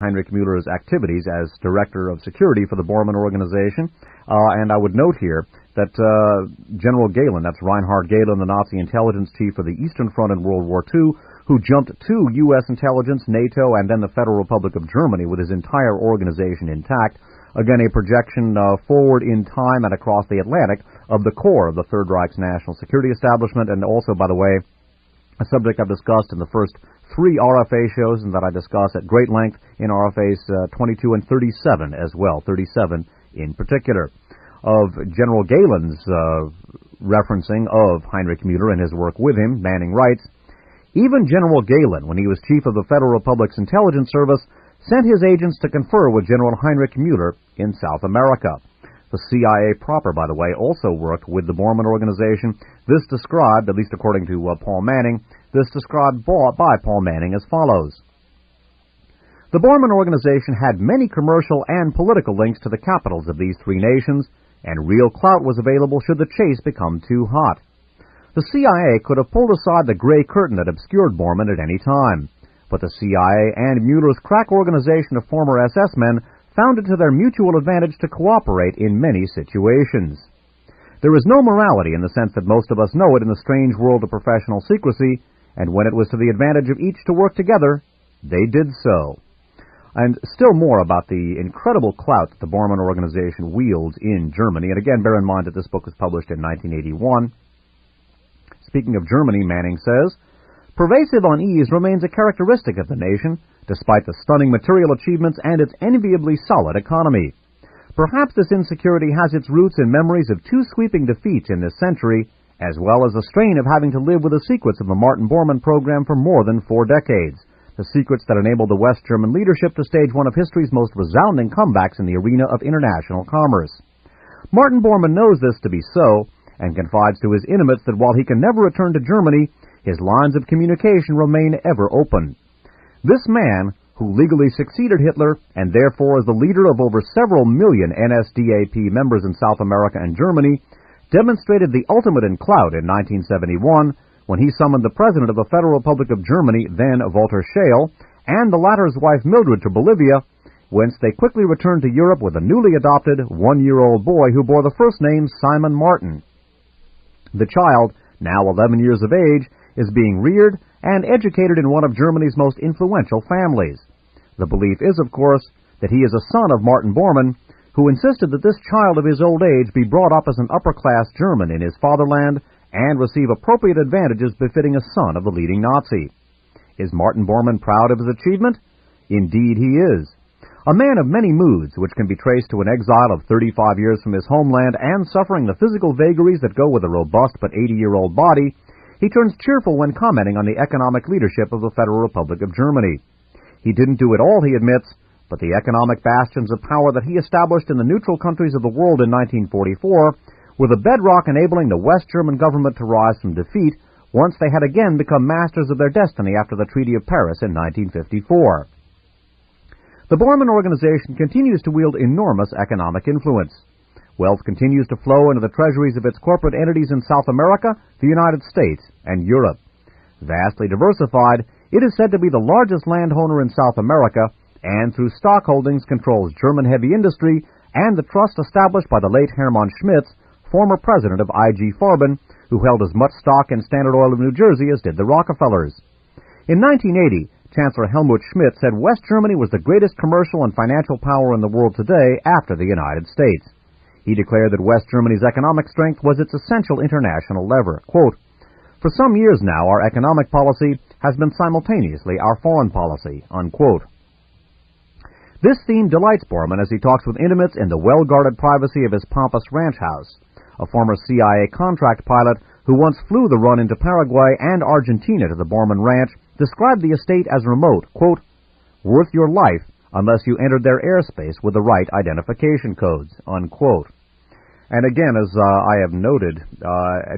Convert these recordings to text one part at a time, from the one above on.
Heinrich Müller's activities as Director of Security for the Bormann organization. And I would note here that General Gehlen, that's Reinhard Gehlen, the Nazi intelligence chief for the Eastern Front in World War II, who jumped to U.S. intelligence, NATO, and then the Federal Republic of Germany with his entire organization intact. Again, a projection forward in time and across the Atlantic of the core of the Third Reich's national security establishment, and also, by the way, a subject I've discussed in the first 3 RFA shows and that I discuss at great length in RFAs 22 and 37 as well, 37 in particular. Of General Gehlen's referencing of Heinrich Müller and his work with him, Manning writes, "Even General Gehlen, when he was chief of the Federal Republic's intelligence service, sent his agents to confer with General Heinrich Müller in South America." The CIA proper, by the way, also worked with the Bormann organization. This described, at least according to Paul Manning, this described by Paul Manning as follows. The Bormann organization had many commercial and political links to the capitals of these 3 nations, and real clout was available should the chase become too hot. The CIA could have pulled aside the gray curtain that obscured Bormann at any time, but the CIA and Müller's crack organization of former SS men found it to their mutual advantage to cooperate in many situations. There is no morality in the sense that most of us know it in the strange world of professional secrecy, and when it was to the advantage of each to work together, they did so. And still more about the incredible clout that the Bormann organization wields in Germany, and again, bear in mind that this book was published in 1981. Speaking of Germany, Manning says, "Pervasive unease remains a characteristic of the nation, despite the stunning material achievements and its enviably solid economy. Perhaps this insecurity has its roots in memories of 2 sweeping defeats in this century, as well as the strain of having to live with the secrets of the Martin Bormann program for more than 4 decades, the secrets that enabled the West German leadership to stage one of history's most resounding comebacks in the arena of international commerce. Martin Bormann knows this to be so, and confides to his intimates that while he can never return to Germany, his lines of communication remain ever open. This man, who legally succeeded Hitler, and therefore is the leader of over several million NSDAP members in South America and Germany, demonstrated the ultimate in clout in 1971 when he summoned the president of the Federal Republic of Germany, then Walter Scheel, and the latter's wife Mildred to Bolivia, whence they quickly returned to Europe with a newly adopted 1-year-old boy who bore the first name Simon Martin. The child, now 11 years of age, is being reared and educated in one of Germany's most influential families. The belief is, of course, that he is a son of Martin Bormann, who insisted that this child of his old age be brought up as an upper-class German in his fatherland and receive appropriate advantages befitting a son of the leading Nazi. Is Martin Bormann proud of his achievement? Indeed he is. A man of many moods, which can be traced to an exile of 35 years from his homeland and suffering the physical vagaries that go with a robust but 80-year-old body, he turns cheerful when commenting on the economic leadership of the Federal Republic of Germany. He didn't do it all, he admits, but the economic bastions of power that he established in the neutral countries of the world in 1944 were the bedrock enabling the West German government to rise from defeat once they had again become masters of their destiny after the Treaty of Paris in 1954. The Bormann organization continues to wield enormous economic influence. Wealth continues to flow into the treasuries of its corporate entities in South America, the United States, and Europe. Vastly diversified, it is said to be the largest landowner in South America, and through stock holdings controls German heavy industry and the trust established by the late Hermann Schmitz, former president of IG Farben, who held as much stock in Standard Oil of New Jersey as did the Rockefellers. In 1980, Chancellor Helmut Schmidt said West Germany was the greatest commercial and financial power in the world today after the United States. He declared that West Germany's economic strength was its essential international lever. Quote, "For some years now, our economic policy has been simultaneously our foreign policy." Unquote. This theme delights Bormann as he talks with intimates in the well-guarded privacy of his pompous ranch house. A former CIA contract pilot who once flew the run into Paraguay and Argentina to the Bormann ranch described the estate as remote, quote, "worth your life unless you entered their airspace with the right identification codes," unquote. And again, as I have noted,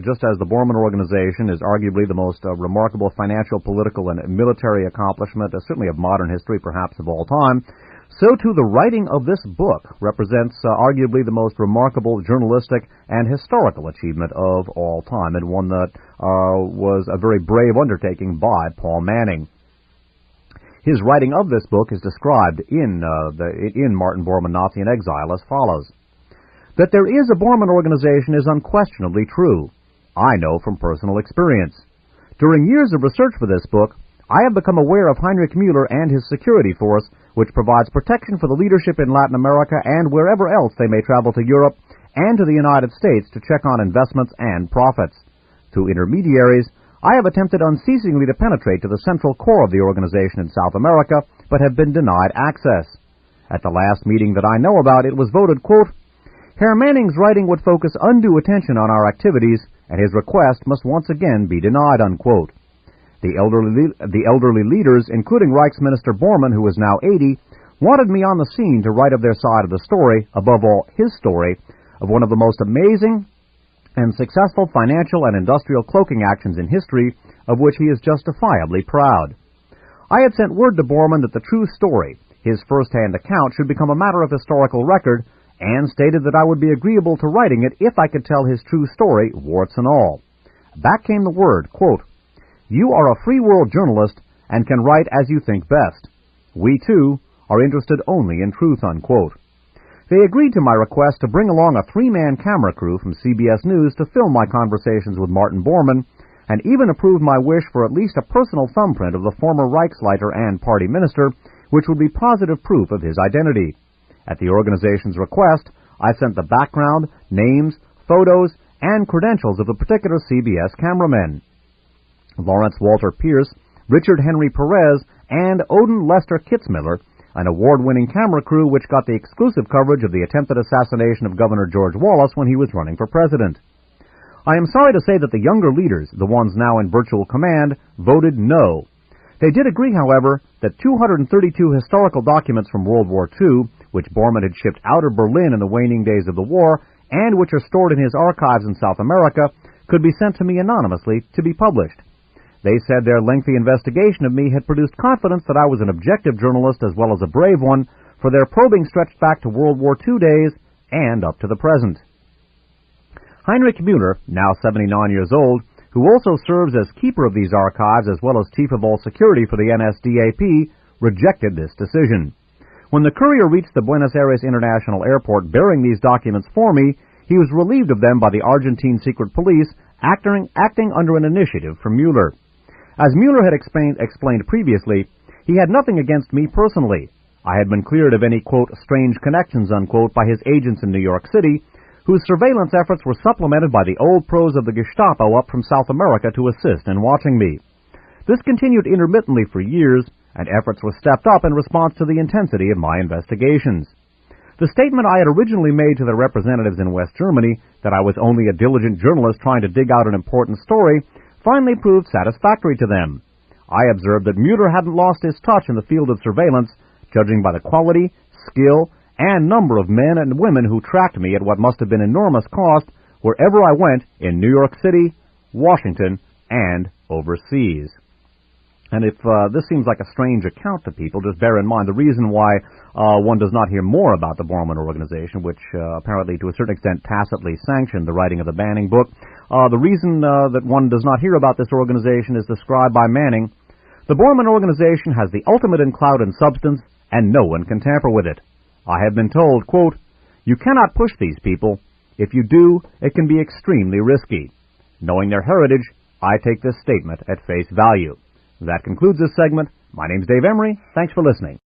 just as the Bormann organization is arguably the most remarkable financial, political, and military accomplishment, certainly of modern history, perhaps of all time, so too the writing of this book represents arguably the most remarkable journalistic and historical achievement of all time, and one that was a very brave undertaking by Paul Manning. His writing of this book is described in Martin Bormann, Nazi in Exile, as follows. That there is a Bormann organization is unquestionably true. I know from personal experience. During years of research for this book, I have become aware of Heinrich Müller and his security force, which provides protection for the leadership in Latin America and wherever else they may travel to Europe and to the United States to check on investments and profits. Through intermediaries, I have attempted unceasingly to penetrate to the central core of the organization in South America, but have been denied access. At the last meeting that I know about, it was voted, quote, Herr Manning's writing would focus undue attention on our activities, and his request must once again be denied, unquote. The elderly leaders, including Reichsminister Bormann, who is now 80, wanted me on the scene to write of their side of the story, above all his story, of one of the most amazing and successful financial and industrial cloaking actions in history, of which he is justifiably proud. I had sent word to Bormann that the true story, his first-hand account, should become a matter of historical record, and stated that I would be agreeable to writing it if I could tell his true story, warts and all. Back came the word, quote, You are a free world journalist and can write as you think best. We, too, are interested only in truth, unquote. They agreed to my request to bring along a three-man camera crew from CBS News to film my conversations with Martin Bormann, and even approved my wish for at least a personal thumbprint of the former Reich sleiter and party minister, which would be positive proof of his identity. At the organization's request, I sent the background, names, photos, and credentials of the particular CBS cameramen. Lawrence Walter Pierce, Richard Henry Perez, and Odin Lester Kitzmiller, an award-winning camera crew which got the exclusive coverage of the attempted assassination of Governor George Wallace when he was running for president. I am sorry to say that the younger leaders, the ones now in virtual command, voted no. They did agree, however, that 232 historical documents from World War II, which Bormann had shipped out of Berlin in the waning days of the war, and which are stored in his archives in South America, could be sent to me anonymously to be published. They said their lengthy investigation of me had produced confidence that I was an objective journalist as well as a brave one, for their probing stretched back to World War II days and up to the present. Heinrich Müller, now 79 years old, who also serves as keeper of these archives as well as chief of all security for the NSDAP, rejected this decision. When the courier reached the Buenos Aires International Airport bearing these documents for me, he was relieved of them by the Argentine secret police, acting under an initiative from Müller. As Müller had explained previously, he had nothing against me personally. I had been cleared of any, quote, strange connections, unquote, by his agents in New York City, whose surveillance efforts were supplemented by the old pros of the Gestapo up from South America to assist in watching me. This continued intermittently for years, and efforts were stepped up in response to the intensity of my investigations. The statement I had originally made to the representatives in West Germany, that I was only a diligent journalist trying to dig out an important story, finally proved satisfactory to them. I observed that Müller hadn't lost his touch in the field of surveillance, judging by the quality, skill, and number of men and women who tracked me at what must have been enormous cost wherever I went in New York City, Washington, and overseas. And if this seems like a strange account to people, just bear in mind the reason why one does not hear more about the Bormann organization, which apparently to a certain extent tacitly sanctioned the writing of the Manning book. The reason that one does not hear about this organization is described by Manning. The Bormann organization has the ultimate in clout and substance, and no one can tamper with it. I have been told, quote, You cannot push these people. If you do, it can be extremely risky. Knowing their heritage, I take this statement at face value. That concludes this segment. My name's Dave Emery. Thanks for listening.